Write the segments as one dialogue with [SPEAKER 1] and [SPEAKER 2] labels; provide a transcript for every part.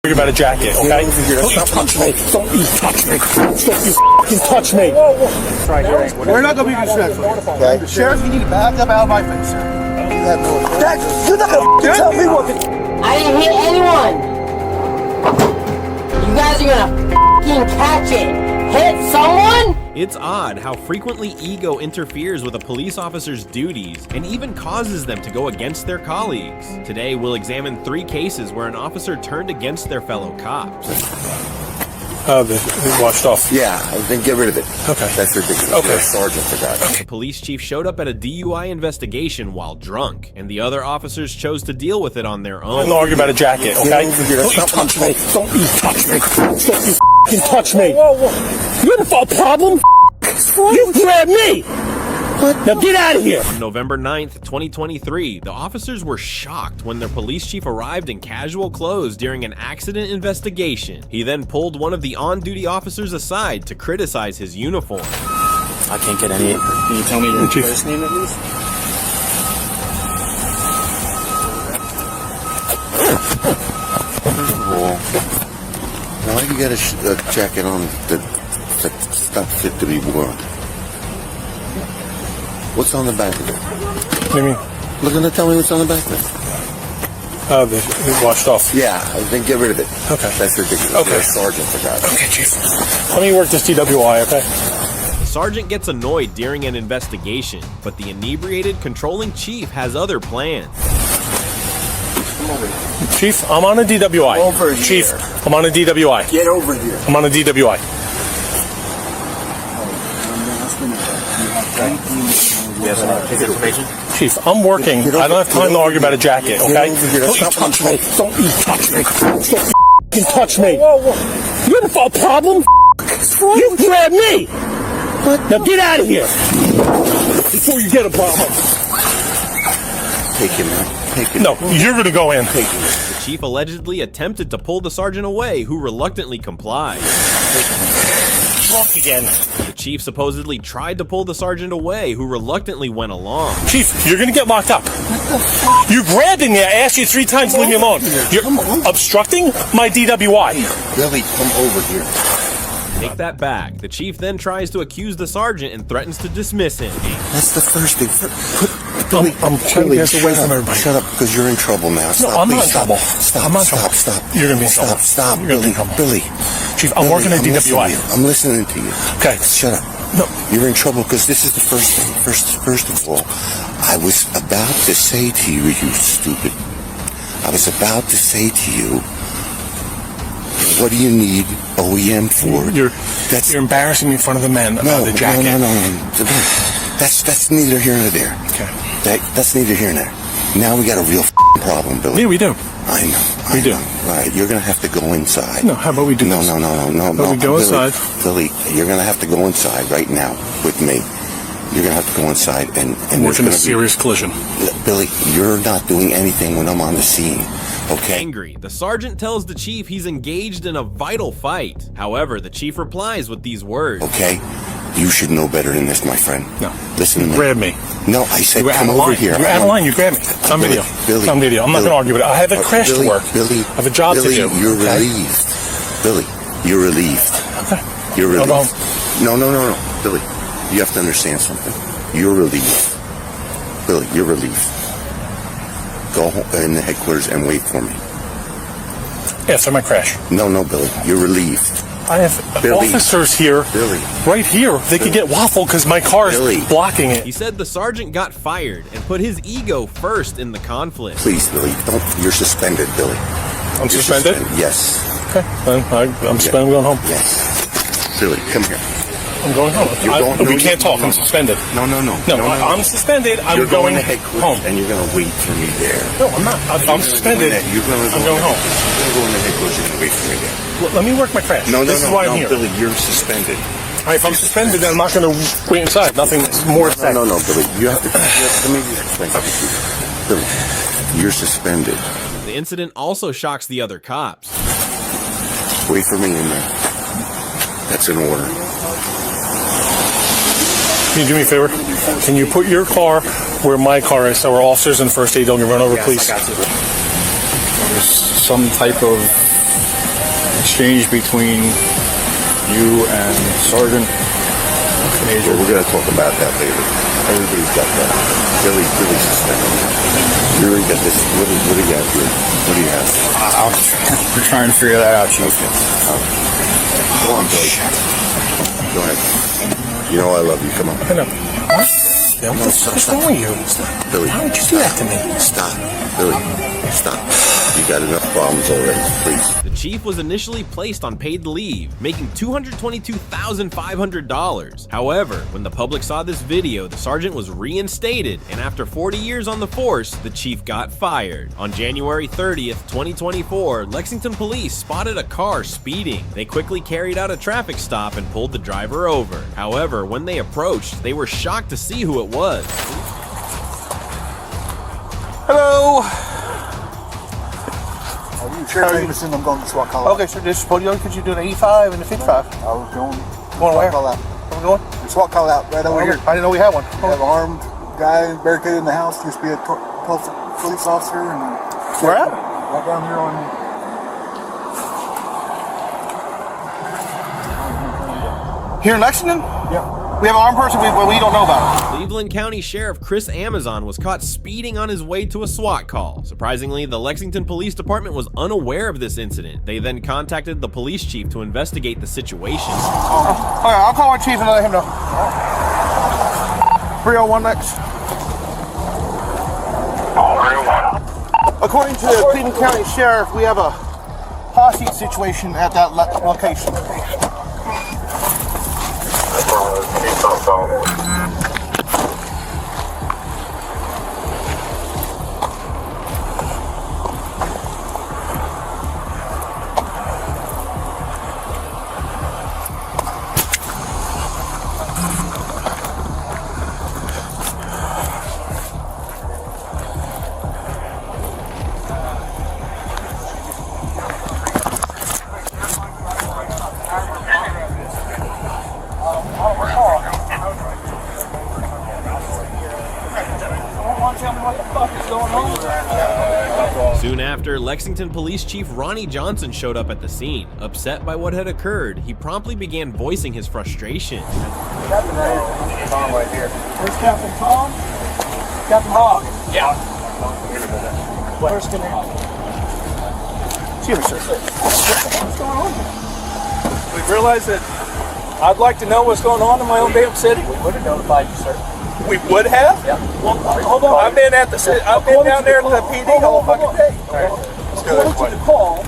[SPEAKER 1] Worry about a jacket, okay? Don't you touch me. Don't you touch me. Don't you fucking touch me.
[SPEAKER 2] We're not going to be disrespectful. Okay? Sheriff, you need to back up out of my face, sir. You're not going to tell me what to...
[SPEAKER 3] I didn't hit anyone. You guys are gonna fucking catch it. Hit someone?
[SPEAKER 4] It's odd how frequently ego interferes with a police officer's duties and even causes them to go against their colleagues. Today, we'll examine 3 cases where an officer turned against their fellow cops.
[SPEAKER 1] They washed off.
[SPEAKER 2] Yeah, then get rid of it.
[SPEAKER 1] Okay.
[SPEAKER 2] That's ridiculous.
[SPEAKER 1] Okay.
[SPEAKER 2] You're a sergeant for that.
[SPEAKER 4] The police chief showed up at a DUI investigation while drunk, and the other officers chose to deal with it on their own.
[SPEAKER 1] Don't argue about a jacket, okay? Don't you touch me. Don't you touch me. Don't you fucking touch me. You have a problem? You grabbed me. Now get out of here.
[SPEAKER 4] On November 9th, 2023, the officers were shocked when their police chief arrived in casual clothes during an accident investigation. He then pulled one of the on-duty officers aside to criticize his uniform.
[SPEAKER 5] I can't get any. Can you tell me your first name at least?
[SPEAKER 2] First of all, why do you got a jacket on that's not fit to be worn? What's on the back of it?
[SPEAKER 1] What do you mean?
[SPEAKER 2] Look at it, tell me what's on the back of it.
[SPEAKER 1] They washed off.
[SPEAKER 2] Yeah, then get rid of it.
[SPEAKER 1] Okay.
[SPEAKER 2] That's ridiculous.
[SPEAKER 1] Okay.
[SPEAKER 2] You're a sergeant for that.
[SPEAKER 1] Okay, Chief. Let me work this DWI, okay?
[SPEAKER 4] The sergeant gets annoyed during an investigation, but the inebriated, controlling chief has other plans.
[SPEAKER 1] Chief, I'm on a DWI.
[SPEAKER 2] Over here.
[SPEAKER 1] Chief, I'm on a DWI.
[SPEAKER 2] Get over here.
[SPEAKER 1] I'm on a DWI. Chief, I'm working. I don't have time to argue about a jacket, okay? Don't you touch me. Don't you touch me. Don't you fucking touch me. You have a problem? You grabbed me. Now get out of here before you get a problem.
[SPEAKER 2] Take him, man. Take him.
[SPEAKER 1] No, you're going to go in.
[SPEAKER 2] Take him.
[SPEAKER 4] The chief allegedly attempted to pull the sergeant away, who reluctantly complied.
[SPEAKER 1] Drunk again.
[SPEAKER 4] The chief supposedly tried to pull the sergeant away, who reluctantly went along.
[SPEAKER 1] Chief, you're going to get locked up. You grabbed me. I asked you 3 times to leave me alone. You're obstructing my DWI.
[SPEAKER 2] Billy, come over here.
[SPEAKER 4] Take that back. The chief then tries to accuse the sergeant and threatens to dismiss him.
[SPEAKER 2] That's the first thing. Billy,
[SPEAKER 1] I'm trying to get away from everybody.
[SPEAKER 2] Shut up, because you're in trouble now. Stop,
[SPEAKER 1] I'm not in
[SPEAKER 2] please,
[SPEAKER 1] trouble.
[SPEAKER 2] Stop,
[SPEAKER 1] I'm not in
[SPEAKER 2] stop,
[SPEAKER 1] trouble.
[SPEAKER 2] stop.
[SPEAKER 1] You're going to be in trouble.
[SPEAKER 2] Stop,
[SPEAKER 1] You're gonna be
[SPEAKER 2] Billy,
[SPEAKER 1] in trouble.
[SPEAKER 2] Billy.
[SPEAKER 1] Chief, I'm working at DWI.
[SPEAKER 2] I'm listening to you.
[SPEAKER 1] Okay.
[SPEAKER 2] Shut up.
[SPEAKER 1] No.
[SPEAKER 2] You're in trouble because this is the first thing. First of all, I was about to say to you, you stupid. I was about to say to you, what do you need OEM for?
[SPEAKER 1] You're embarrassing me in front of the men about the jacket.
[SPEAKER 2] No. That's neither here nor there.
[SPEAKER 1] Okay.
[SPEAKER 2] That's neither here nor there. Now we got a real problem, Billy.
[SPEAKER 1] Yeah, we do.
[SPEAKER 2] I know.
[SPEAKER 1] We do.
[SPEAKER 2] Right, you're gonna have to go inside.
[SPEAKER 1] No, how about we do
[SPEAKER 2] No.
[SPEAKER 1] this?
[SPEAKER 2] No.
[SPEAKER 1] we go
[SPEAKER 2] Billy,
[SPEAKER 1] inside.
[SPEAKER 2] Billy, you're gonna have to go inside right now with me. You're gonna have to go inside and
[SPEAKER 1] We're
[SPEAKER 2] there's
[SPEAKER 1] in a
[SPEAKER 2] gonna
[SPEAKER 1] serious collision.
[SPEAKER 2] Billy, you're not doing anything when I'm on the scene. Okay.
[SPEAKER 4] Angry, the sergeant tells the chief he's engaged in a vital fight. However, the chief replies with these words.
[SPEAKER 2] Okay. You should know better than this, my friend.
[SPEAKER 1] No.
[SPEAKER 2] Listen to me.
[SPEAKER 1] Grab me.
[SPEAKER 2] No, I said
[SPEAKER 1] You were
[SPEAKER 2] come
[SPEAKER 1] out of
[SPEAKER 2] over
[SPEAKER 1] line.
[SPEAKER 2] here.
[SPEAKER 1] You're out of line. You grabbed me. It's on video.
[SPEAKER 2] Billy,
[SPEAKER 1] It's on video. I'm not going to argue with it. I have a crash
[SPEAKER 2] Billy,
[SPEAKER 1] to work.
[SPEAKER 2] Billy,
[SPEAKER 1] I have a job
[SPEAKER 2] Billy,
[SPEAKER 1] to do.
[SPEAKER 2] You're
[SPEAKER 1] okay?
[SPEAKER 2] relieved. Billy, you're relieved.
[SPEAKER 1] Okay.
[SPEAKER 2] You're
[SPEAKER 1] I'll
[SPEAKER 2] relieved.
[SPEAKER 1] go.
[SPEAKER 2] No. Billy, you have to understand something. You're relieved. Billy, you're relieved. Go home in the headquarters and wait for me.
[SPEAKER 1] After my crash.
[SPEAKER 2] No, Billy, you're relieved.
[SPEAKER 1] I have
[SPEAKER 2] Billy.
[SPEAKER 1] officers here.
[SPEAKER 2] Billy.
[SPEAKER 1] Right here. They could get waffled because my car is
[SPEAKER 2] Billy.
[SPEAKER 1] blocking it.
[SPEAKER 4] He said the sergeant got fired and put his ego first in the conflict.
[SPEAKER 2] Please, Billy, don't. You're suspended, Billy.
[SPEAKER 1] I'm
[SPEAKER 2] You're
[SPEAKER 1] suspended?
[SPEAKER 2] Yes.
[SPEAKER 1] Okay. I'm suspended. I'm going home.
[SPEAKER 2] Yes. Billy, come here.
[SPEAKER 1] I'm going home. We can't talk. I'm suspended.
[SPEAKER 2] No.
[SPEAKER 1] No, I'm suspended. I'm
[SPEAKER 2] You're
[SPEAKER 1] going
[SPEAKER 2] to headquarters
[SPEAKER 1] home.
[SPEAKER 2] and you're going to wait for me there.
[SPEAKER 1] No, I'm not. I'm suspended. I'm going home.
[SPEAKER 2] You're going to go in the headquarters and wait for me there.
[SPEAKER 1] Let me work my crash. This is why I'm here.
[SPEAKER 2] Billy, you're suspended.
[SPEAKER 1] All right, if I'm suspended, then I'm not going to wait inside. Nothing more to say.
[SPEAKER 2] No, Billy. You have to. Let me explain something to you. Billy, you're suspended.
[SPEAKER 4] The incident also shocks the other cops.
[SPEAKER 2] Wait for me in there. That's an order.
[SPEAKER 1] Can you do me a favor? Can you put your car where my car is so our officers and first aid don't get run over, please?
[SPEAKER 5] I got you. There's some type of exchange between you and Sergeant Major.
[SPEAKER 2] We're going to talk about that later. Everybody's got that. Really suspected. You really got this. What do you got here? What do you have?
[SPEAKER 5] We're trying to figure that out, Chief.
[SPEAKER 2] Go on, Billy. Go ahead. You know I love you. Come on.
[SPEAKER 1] I know. What? What's wrong with you?
[SPEAKER 2] Billy.
[SPEAKER 1] Why would you do that to me?
[SPEAKER 2] Stop. Billy. Stop. You got enough problems already. Please.
[SPEAKER 4] The chief was initially placed on paid leave, making $222,500. However, when the public saw this video, the sergeant was reinstated, and after 40 years on the force, the chief got fired. On January 30th, 2024, Lexington police spotted a car speeding. They quickly carried out a traffic stop and pulled the driver over. However, when they approached, they were shocked to see who it was.
[SPEAKER 1] Hello.
[SPEAKER 6] Sure, I'm going to SWAT call.
[SPEAKER 1] Okay, so this could you do the 85 and the 55?
[SPEAKER 6] I was going.
[SPEAKER 1] Going where?
[SPEAKER 6] Call out.
[SPEAKER 1] Where we going?
[SPEAKER 6] The SWAT call out right over here.
[SPEAKER 1] I didn't know we had one.
[SPEAKER 6] We have an armed guy barricaded in the house. Used to be a police officer. And
[SPEAKER 1] Where at?
[SPEAKER 6] right down here on.
[SPEAKER 1] Here in Lexington?
[SPEAKER 6] Yeah.
[SPEAKER 1] We have an armed person we don't know about.
[SPEAKER 4] Cleveland County Sheriff Chris Amazon was caught speeding on his way to a SWAT call. Surprisingly, the Lexington Police Department was unaware of this incident. They then contacted the police chief to investigate the situation.
[SPEAKER 1] Okay, I'll call our chief and let him know. 301 next. According to the Cleveland County Sheriff, we have a hostage situation at that location.
[SPEAKER 4] Soon after, Lexington Police Chief Ronnie Johnson showed up at the scene. Upset by what had occurred, he promptly began voicing his frustration.
[SPEAKER 6] Captain Tom right here.
[SPEAKER 1] Where's Captain Tom? Captain Hawk.
[SPEAKER 6] Yeah.
[SPEAKER 1] Where's the name? Excuse me, sir. What's going on here?
[SPEAKER 7] We realized that I'd like to know what's going on in my own damn city.
[SPEAKER 6] We would have notified you, sir.
[SPEAKER 7] We would have?
[SPEAKER 6] Yeah.
[SPEAKER 7] Well, hold on. I've been down there at the PD the whole fucking day.
[SPEAKER 1] According to the call,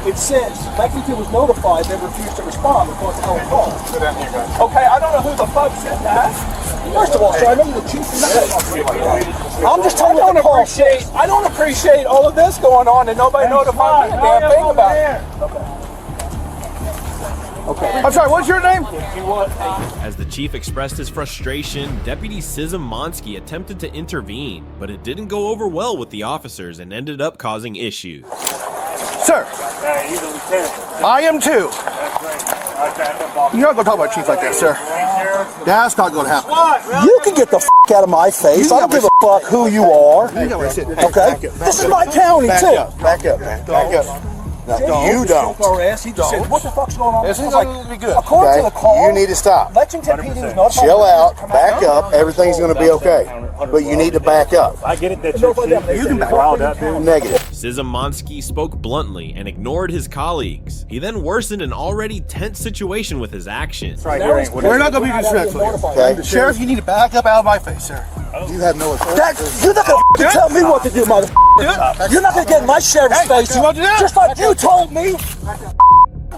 [SPEAKER 1] it says Lexington was notified, they refused to respond because of our call.
[SPEAKER 6] Sit down here, guys.
[SPEAKER 7] Okay, I don't know who the fuck said that.
[SPEAKER 1] First of all, sir, I know you're the chief. I'm just telling you the call.
[SPEAKER 7] I don't appreciate all of this going on and nobody notified me a damn thing about it.
[SPEAKER 1] Okay. I'm sorry, what's your name?
[SPEAKER 4] As the chief expressed his frustration, Deputy Sizem Monsky attempted to intervene, but it didn't go over well with the officers and ended up causing issues.
[SPEAKER 1] Sir, I am too. You're not going to talk about chief like that, sir. That's not going to happen.
[SPEAKER 8] You can get the f*** out of my face. I don't give a fuck who you are. Okay? This is my county, too.
[SPEAKER 6] Back up, man. Back up. No, you don't.
[SPEAKER 1] He said, what the fuck's going on?
[SPEAKER 6] This is going to be good.
[SPEAKER 1] According to the call,
[SPEAKER 6] You need to stop.
[SPEAKER 1] Lexington PD was notified.
[SPEAKER 6] Chill out. Back up. Everything's going to be okay. But you need to back up.
[SPEAKER 9] I get it that you can back up.
[SPEAKER 6] Negative.
[SPEAKER 4] Sizem Monsky spoke bluntly and ignored his colleagues. He then worsened an already tense situation with his actions.
[SPEAKER 1] We're not going to be disrespectful.
[SPEAKER 6] Okay?
[SPEAKER 1] Sheriff, you need to back up out of my face, sir.
[SPEAKER 6] You have no authority.
[SPEAKER 8] You're not going to tell me what to do, motherfucker. You're not going to get in my sheriff's face.
[SPEAKER 1] you want to do that?
[SPEAKER 8] Just like you told me.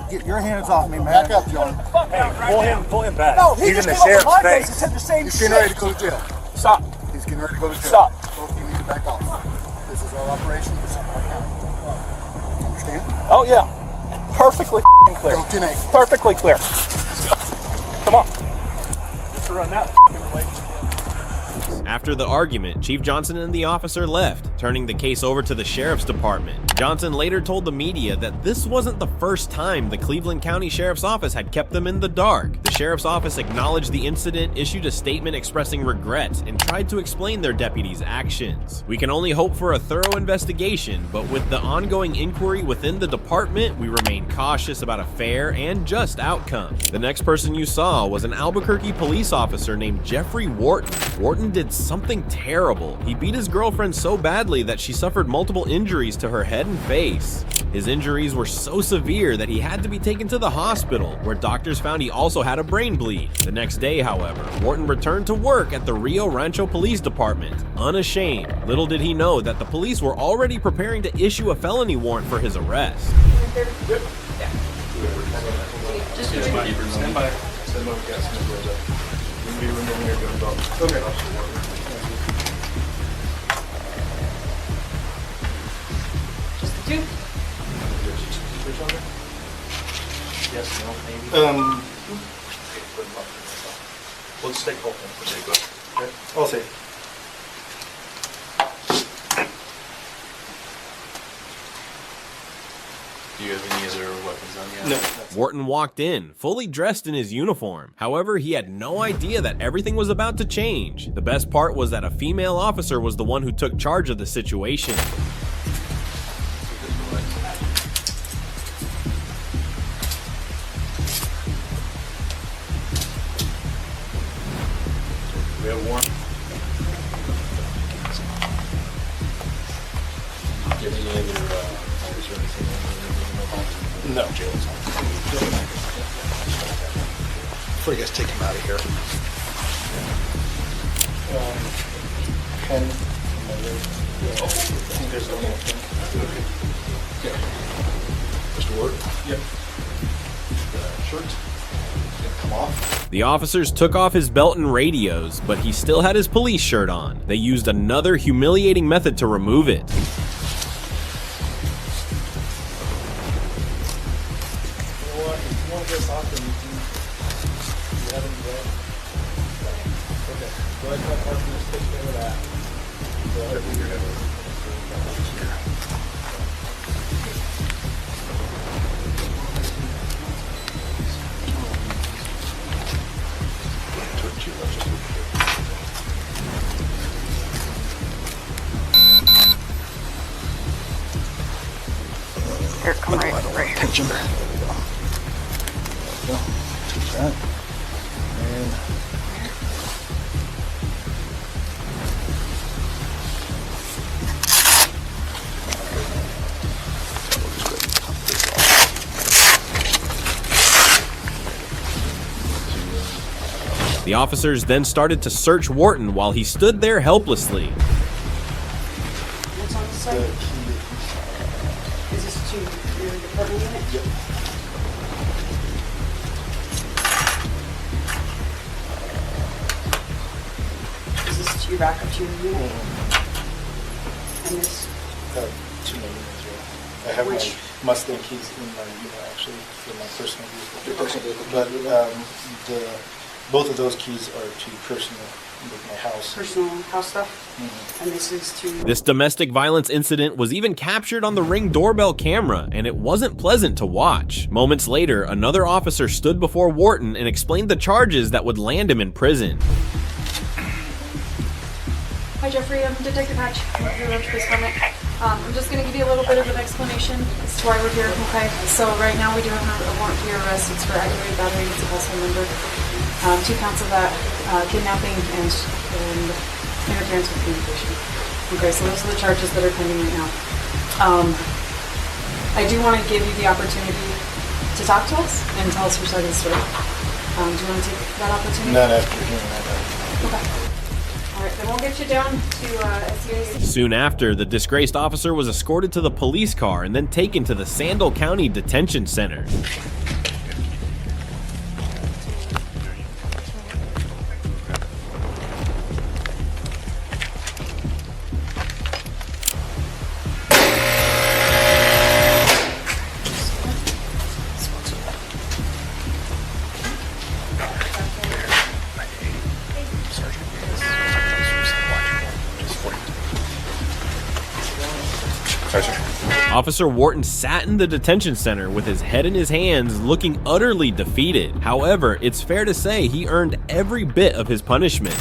[SPEAKER 1] Get your hands off me, man.
[SPEAKER 6] Back up, John.
[SPEAKER 9] Pull him back.
[SPEAKER 8] No, he
[SPEAKER 9] He's
[SPEAKER 8] just
[SPEAKER 9] in the
[SPEAKER 8] came up to my
[SPEAKER 9] sheriff's
[SPEAKER 8] face and
[SPEAKER 9] face.
[SPEAKER 8] said the same
[SPEAKER 6] He's
[SPEAKER 8] shit.
[SPEAKER 6] getting ready to go to jail.
[SPEAKER 7] Stop.
[SPEAKER 6] He's getting ready to go to jail.
[SPEAKER 7] Stop.
[SPEAKER 6] Both of you need to back off. This is our operation. This is our county. Understand?
[SPEAKER 7] Oh, yeah. Perfectly clear.
[SPEAKER 6] Go 10-8.
[SPEAKER 7] Perfectly clear. Come on. Just run that way.
[SPEAKER 4] After the argument, Chief Johnson and the officer left. turning the case over to the sheriff's department. Johnson later told the media that this wasn't the first time the Cleveland County Sheriff's Office had kept them in the dark. The sheriff's office acknowledged the incident, issued a statement expressing regret, and tried to explain their deputy's actions. We can only hope for a thorough investigation, but with the ongoing inquiry within the department, we remain cautious about a fair and just outcome. The next person you saw was an Albuquerque police officer named Jeffrey Wharton. Wharton did something terrible. He beat his girlfriend so badly that she suffered multiple injuries to her head and face. His injuries were so severe that he had to be taken to the hospital, where doctors found he also had a brain bleed. The next day, however, Wharton returned to work at the Rio Rancho Police Department, unashamed. Little did he know that the police were already preparing to issue a felony warrant for his arrest.
[SPEAKER 6] Just stand by. Okay.
[SPEAKER 3] Just the two?
[SPEAKER 6] Yes, no, maybe. Let's take hold. Okay. I'll see.
[SPEAKER 5] Do you have any other weapons on you?
[SPEAKER 6] No.
[SPEAKER 4] Wharton walked in, fully dressed in his uniform. However, he had no idea that everything was about to change. The best part was that a female officer was the one who took charge of the situation.
[SPEAKER 6] We have one.
[SPEAKER 5] Do you have any other orders or anything?
[SPEAKER 6] No. Before you guys take him out of here. Pen. There's no more pen. Okay. Mr. Ward? Yep. Shirt. Come off.
[SPEAKER 4] The officers took off his belt and radios, but he still had his police shirt on. They used another humiliating method to remove it.
[SPEAKER 3] Here, come right here.
[SPEAKER 6] Pinch him. There we go. Take that. And
[SPEAKER 4] The officers then started to search Wharton while he stood there helplessly.
[SPEAKER 3] What's on the side? Is this to your department unit?
[SPEAKER 6] Yep.
[SPEAKER 3] Is this to your backup to your unit? And this?
[SPEAKER 6] Two more units, yeah. I have
[SPEAKER 3] Which?
[SPEAKER 6] my Mustang keys in my unit actually for my personal vehicle. Your personal vehicle. But both of those keys are to personal, like my house.
[SPEAKER 3] Personal house stuff? And this is to...
[SPEAKER 4] This domestic violence incident was even captured on the Ring doorbell camera, and it wasn't pleasant to watch. Moments later, another officer stood before Wharton and explained the charges that would land him in prison.
[SPEAKER 10] Hi Jeffrey, I'm Detective Hatch. I'm your police department. I'm just going to give you a little bit of an explanation as to why we're here, okay? So right now we do have a warrant for your arrest. It's for aggravated battery against a household member. 2 counts of that, kidnapping and interference with communication. Okay, so those are the charges that are pending right now. I do want to give you the opportunity to talk to us and tell us your side of the story. Do you want to take that opportunity?
[SPEAKER 6] Not after hearing that.
[SPEAKER 10] Okay. All right, then we'll get you down to SCA.
[SPEAKER 4] Soon after, the disgraced officer was escorted to the police car and then taken to the Sandal County Detention Center. Officer Wharton sat in the detention center with his head in his hands, looking utterly defeated. However, it's fair to say he earned every bit of his punishment.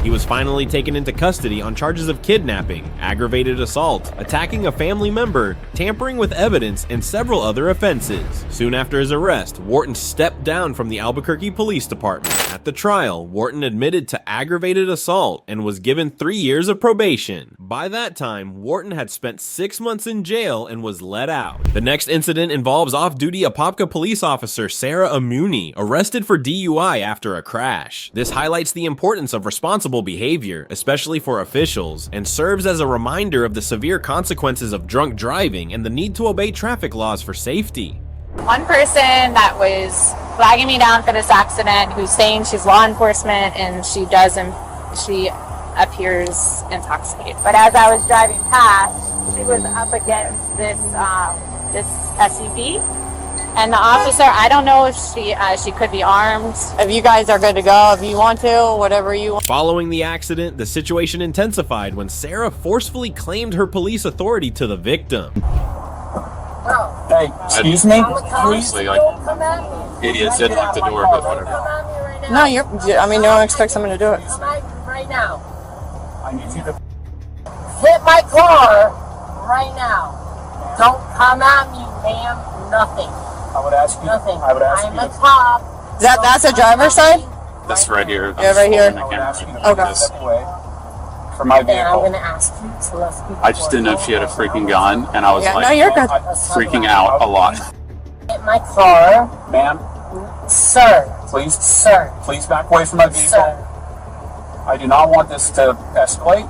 [SPEAKER 4] He was finally taken into custody on charges of kidnapping, aggravated assault, attacking a family member, tampering with evidence, and several other offenses. Soon after his arrest, Wharton stepped down from the Albuquerque Police Department. At the trial, Wharton admitted to aggravated assault and was given 3 years of probation. By that time, Wharton had spent 6 months in jail and was let out. The next incident involves off-duty Apopka police officer Sarah Amuni, arrested for DUI after a crash. This highlights the importance of responsible behavior, especially for officials, and serves as a reminder of the severe consequences of drunk driving and the need to obey traffic laws for safety.
[SPEAKER 11] One person that was flagging me down for this accident, who's saying she's law enforcement and she appears intoxicated. But as I was driving past, she was up against this SUV. And the officer, I don't know if she could be armed. If you guys are good to go, if you want to, whatever you want.
[SPEAKER 4] Following the accident, the situation intensified when Sarah forcefully claimed her police authority to the victim.
[SPEAKER 7] Hey, excuse me?
[SPEAKER 5] Honestly, like, idiots did lock the door, but whatever.
[SPEAKER 11] No, no one expects someone to do it.
[SPEAKER 3] Right now.
[SPEAKER 7] I need you to
[SPEAKER 3] Hit my car right now. Don't come at me, ma'am. Nothing.
[SPEAKER 7] I would ask you.
[SPEAKER 3] Nothing.
[SPEAKER 7] I would ask
[SPEAKER 3] I'm
[SPEAKER 7] you.
[SPEAKER 3] a cop.
[SPEAKER 11] That's a driver's side?
[SPEAKER 5] This right here.
[SPEAKER 11] Yeah, right here.
[SPEAKER 7] I would ask you to
[SPEAKER 11] Okay.
[SPEAKER 7] put step away from my
[SPEAKER 3] And I'm
[SPEAKER 7] vehicle.
[SPEAKER 3] going to ask you to let's speak.
[SPEAKER 5] I just didn't know if she had a freaking gun, and I was
[SPEAKER 11] Yeah,
[SPEAKER 5] like
[SPEAKER 11] no, you're good.
[SPEAKER 5] freaking out a lot.
[SPEAKER 3] Hit my car.
[SPEAKER 7] Ma'am,
[SPEAKER 3] Sir.
[SPEAKER 7] please
[SPEAKER 3] Sir.
[SPEAKER 7] back away from my vehicle.
[SPEAKER 3] Sir.
[SPEAKER 7] I do not want this to escalate.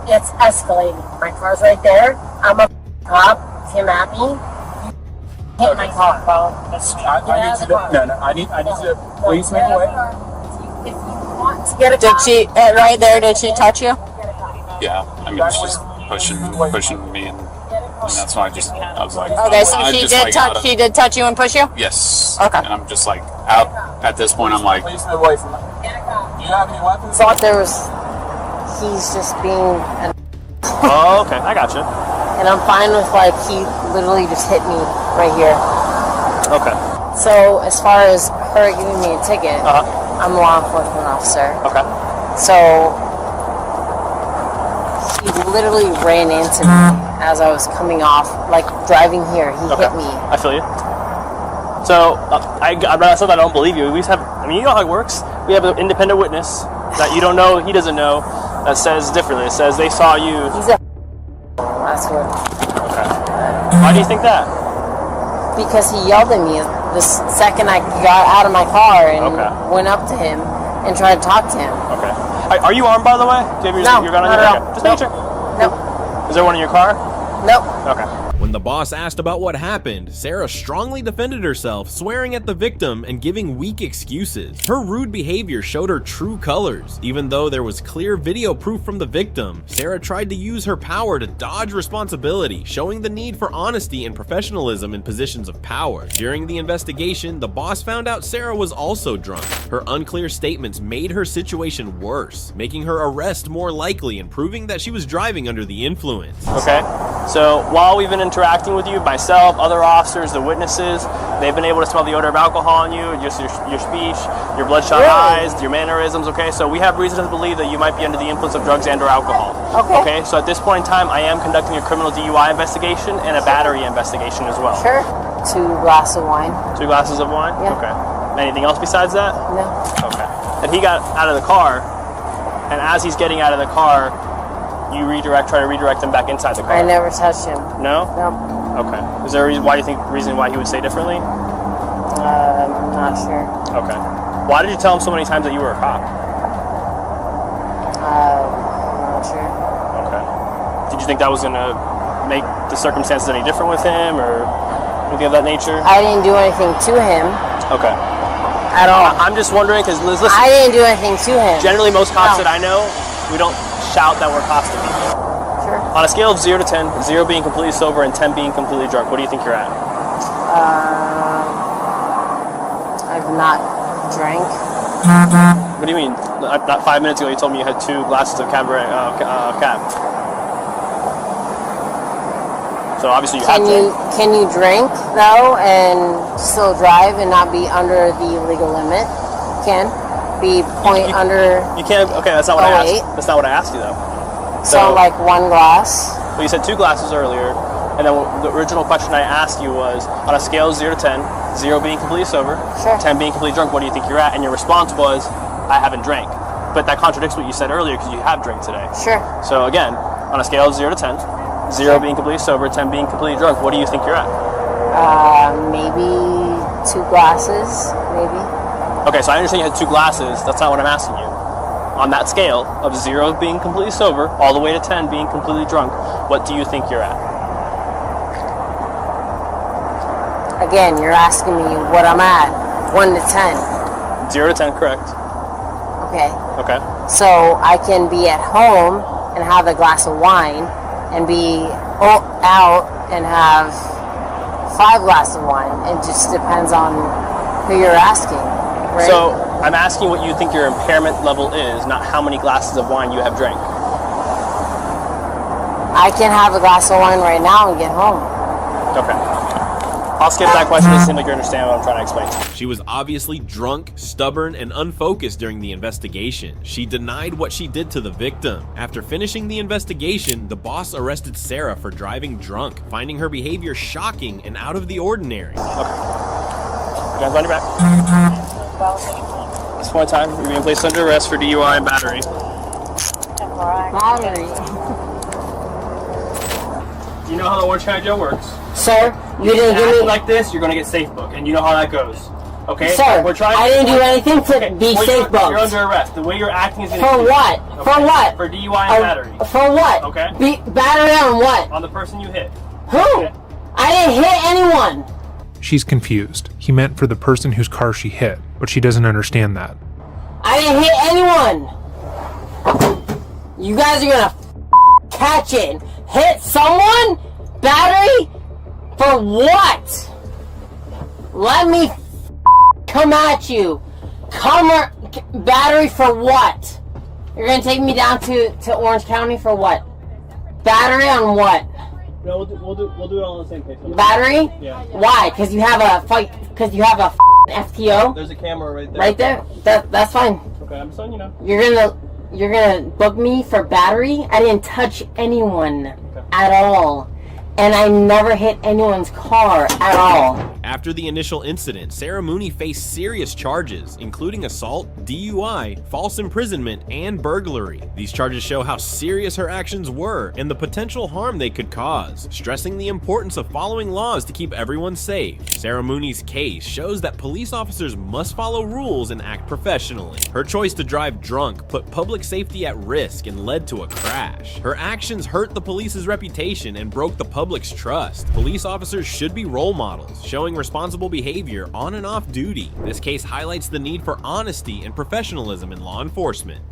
[SPEAKER 3] It's escalating. My car's right there. I'm a cop. Come at me. Hit my car.
[SPEAKER 7] I need you to, I need you to please make away.
[SPEAKER 3] If you want to get a
[SPEAKER 11] Did
[SPEAKER 3] cop,
[SPEAKER 11] she, right there, did she touch you?
[SPEAKER 5] Yeah, I mean, it's just pushing me, and that's why I was like,
[SPEAKER 11] Okay, so
[SPEAKER 5] I'm
[SPEAKER 11] she
[SPEAKER 5] just,
[SPEAKER 11] did
[SPEAKER 5] like,
[SPEAKER 11] touch, she did touch you and push you?
[SPEAKER 5] Yes.
[SPEAKER 11] Okay.
[SPEAKER 5] And I'm just like out at this point. I'm like,
[SPEAKER 7] Please move away from it. Do you have any weapons?
[SPEAKER 3] he's just being an
[SPEAKER 9] Oh, okay, I got you.
[SPEAKER 3] and I'm fine with like he literally just hit me right here.
[SPEAKER 9] Okay.
[SPEAKER 3] So as far as her giving me a ticket, I'm a law enforcement officer.
[SPEAKER 9] Okay.
[SPEAKER 3] So he literally ran into me as I was coming off, like driving here. He hit me.
[SPEAKER 9] I feel you. So I said I don't believe you. We just have. I mean, you know how it works. We have an independent witness that you don't know, he doesn't know, that says differently. It says they saw you.
[SPEAKER 3] He's a last word.
[SPEAKER 9] Okay. Why do you think that?
[SPEAKER 3] Because he yelled at me the second I got out of my car and
[SPEAKER 9] Okay.
[SPEAKER 3] went up to him and tried to talk to him.
[SPEAKER 9] Okay. Are you armed, by the way? Do you have your gun on
[SPEAKER 3] not
[SPEAKER 9] you?
[SPEAKER 3] at
[SPEAKER 9] Okay.
[SPEAKER 3] all.
[SPEAKER 9] Just make sure.
[SPEAKER 3] Nope.
[SPEAKER 9] Is there one in your car?
[SPEAKER 3] Nope.
[SPEAKER 9] Okay.
[SPEAKER 4] When the boss asked about what happened, Sarah strongly defended herself, swearing at the victim and giving weak excuses. Her rude behavior showed her true colors. Even though there was clear video proof from the victim, Sarah tried to use her power to dodge responsibility, showing the need for honesty and professionalism in positions of power. During the investigation, the boss found out Sarah was also drunk. Her unclear statements made her situation worse, making her arrest more likely and proving that she was driving under the influence.
[SPEAKER 9] Okay. So while we've been interacting with you, myself, other officers, the witnesses, they've been able to smell the odor of alcohol on you, just your speech, your bloodshot eyes, your mannerisms, okay? So we have reason to believe that you might be under the influence of drugs and or alcohol. Okay. So at this point in time, I am conducting a criminal DUI investigation and a battery investigation as well.
[SPEAKER 3] Sure. 2 glasses of wine.
[SPEAKER 9] 2 glasses of wine?
[SPEAKER 3] Yeah.
[SPEAKER 9] Okay. Anything else besides that?
[SPEAKER 3] No.
[SPEAKER 9] Okay. And he got out of the car, and as he's getting out of the car, you try to redirect him back inside the car.
[SPEAKER 3] I never touched him.
[SPEAKER 9] No?
[SPEAKER 3] No.
[SPEAKER 9] Okay. Is there a reason why he would say differently?
[SPEAKER 3] I'm not sure.
[SPEAKER 9] Okay. Why did you tell him so many times that you were a cop?
[SPEAKER 3] I'm not sure.
[SPEAKER 9] Okay. Did you think that was gonna the circumstances any different with him or anything of that nature?
[SPEAKER 3] I didn't do anything to him.
[SPEAKER 9] Okay.
[SPEAKER 3] At all.
[SPEAKER 9] I'm just wondering because listen.
[SPEAKER 3] I didn't do anything to him.
[SPEAKER 9] Generally, most cops that I know, we don't shout that we're accosting people.
[SPEAKER 3] Sure.
[SPEAKER 9] On a scale of 0 to 10, 0 being completely sober and 10 being completely drunk, what do you think you're at?
[SPEAKER 3] I've not drank.
[SPEAKER 9] What do you mean? Not 5 minutes ago, you told me you had 2 glasses of cab. So obviously you have drank.
[SPEAKER 3] Can you drink though and still drive and not be under the legal limit? Can be under.
[SPEAKER 9] You can't. Okay, that's not what I asked. That's not what I asked you though.
[SPEAKER 3] So like 1 glass.
[SPEAKER 9] Well, you said 2 glasses earlier, and then the original question I asked you was on a scale of 0 to 10, 0 being completely sober,
[SPEAKER 3] sure.
[SPEAKER 9] 10 being completely drunk. What do you think you're at? And your response was, I haven't drank. But that contradicts what you said earlier because you have drank today.
[SPEAKER 3] Sure.
[SPEAKER 9] So again, on a scale of 0 to 10, 0 being completely sober, 10 being completely drunk, what do you think you're at?
[SPEAKER 3] Maybe 2 glasses, maybe.
[SPEAKER 9] Okay, so I understand you had 2 glasses. That's not what I'm asking you. On that scale of 0 being completely sober, all the way to 10 being completely drunk, what do you think you're at?
[SPEAKER 3] Again, you're asking me what I'm at. 1 to 10.
[SPEAKER 9] 0 to 10, correct.
[SPEAKER 3] Okay.
[SPEAKER 9] Okay.
[SPEAKER 3] So I can be at home and have a glass of wine and be out and have 5 glasses of wine. It just depends on who you're asking, right?
[SPEAKER 9] So I'm asking what you think your impairment level is, not how many glasses of wine you have drank.
[SPEAKER 3] I can have a glass of wine right now and get home.
[SPEAKER 9] Okay. I'll skip that question. It seems like you understand what I'm trying to explain.
[SPEAKER 4] She was obviously drunk, stubborn, and unfocused during the investigation. She denied what she did to the victim. After finishing the investigation, the boss arrested Sarah for driving drunk, finding her behavior shocking and out of the ordinary.
[SPEAKER 9] Okay. You guys mind your back? At this point in time, you're being placed under arrest for DUI and battery.
[SPEAKER 3] Battery.
[SPEAKER 9] Do you know how the Orange County Jail works?
[SPEAKER 3] Sir, you didn't give me
[SPEAKER 9] like this. You're gonna get safe book, and you know how that goes. Okay.
[SPEAKER 3] Sir,
[SPEAKER 9] we're trying.
[SPEAKER 3] I didn't do anything to be safe booked.
[SPEAKER 9] You're under arrest. The way you're acting is gonna.
[SPEAKER 3] For what?
[SPEAKER 9] Okay.
[SPEAKER 3] For what?
[SPEAKER 9] For DUI and battery.
[SPEAKER 3] For what?
[SPEAKER 9] Okay.
[SPEAKER 3] Battery on what?
[SPEAKER 9] On the person you hit.
[SPEAKER 3] Who?
[SPEAKER 9] Okay.
[SPEAKER 3] I didn't hit anyone.
[SPEAKER 12] She's confused. He meant for the person whose car she hit, but she doesn't understand that.
[SPEAKER 3] I didn't hit anyone. You guys are gonna catch it. Hit someone? Battery? For what? Let me come at you. Battery for what? You're gonna take me down to Orange County for what? Battery on what?
[SPEAKER 9] No, we'll do it all on the same page.
[SPEAKER 3] Battery?
[SPEAKER 9] Yeah.
[SPEAKER 3] Why? Because you have a FTO?
[SPEAKER 9] There's a camera right there.
[SPEAKER 3] Right there? That's fine.
[SPEAKER 9] Okay, I'm just letting you know.
[SPEAKER 3] You're gonna book me for battery? I didn't touch anyone at all. And I never hit anyone's car at all.
[SPEAKER 4] After the initial incident, Sarah Mooney faced serious charges, including assault, DUI, false imprisonment, and burglary. These charges show how serious her actions were and the potential harm they could cause, stressing the importance of following laws to keep everyone safe. Sarah Mooney's case shows that police officers must follow rules and act professionally. Her choice to drive drunk put public safety at risk and led to a crash. Her actions hurt the police's reputation and broke the public's trust. Police officers should be role models, showing responsible behavior on and off duty. This case highlights the need for honesty and professionalism in law enforcement.